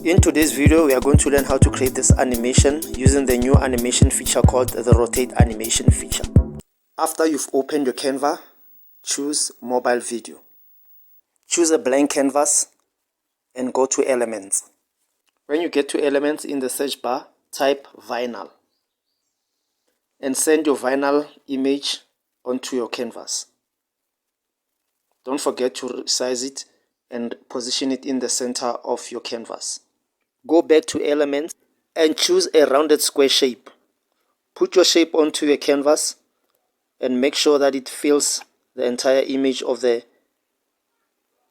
In today's video, we are going to learn how to create this animation using the new animation feature called the rotate animation feature. After you've opened your Canva, choose mobile video. Choose a blank canvas and go to elements. When you get to elements in the search bar, type vinyl and send your vinyl image onto your canvas. Don't forget to resize it and position it in the center of your canvas. Go back to elements and choose a rounded square shape. Put your shape onto your canvas and make sure that it fills the entire image of the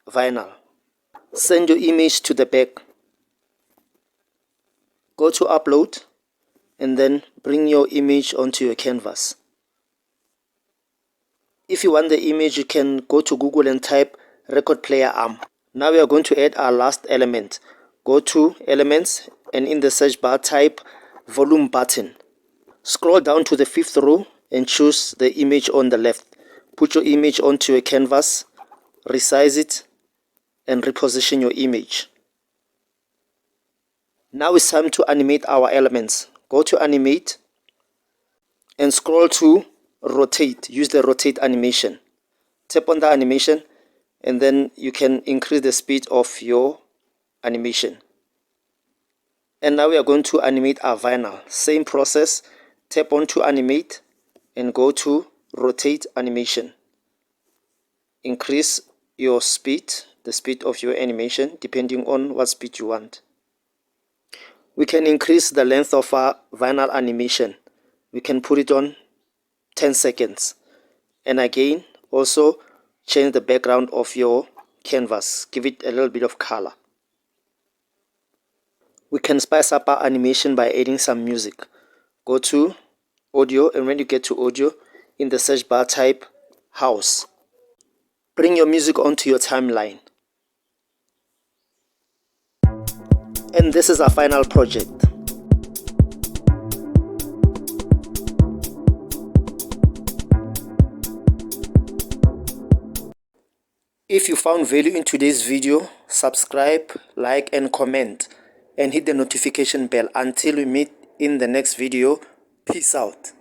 vinyl. Send your image to the back. Go to upload and then bring your image onto your canvas. If you want the image, you can go to Google and type record player arm. Now we are going to add our last element. Go to elements and in the search bar type volume button. Scroll down to the 5th row and choose the image on the left. Put your image onto your canvas, resize it and reposition your image. Now it's time to animate our elements. Go to animate and scroll to rotate. Use the rotate animation. Tap on the animation and then you can increase the speed of your animation. And now we are going to animate our vinyl. Same process. Tap on to animate and go to rotate animation. Increase your speed, the speed of your animation, depending on what speed you want. We can increase the length of our vinyl animation. We can put it on 10 seconds. And again, also change the background of your canvas. Give it a little bit of color. We can spice up our animation by adding some music. Go to audio, and when you get to audio, in the search bar type house. Bring your music onto your timeline. And this is our final project. If you found value in today's video, subscribe, like and comment and hit the notification bell. Until we meet in the next video, peace out.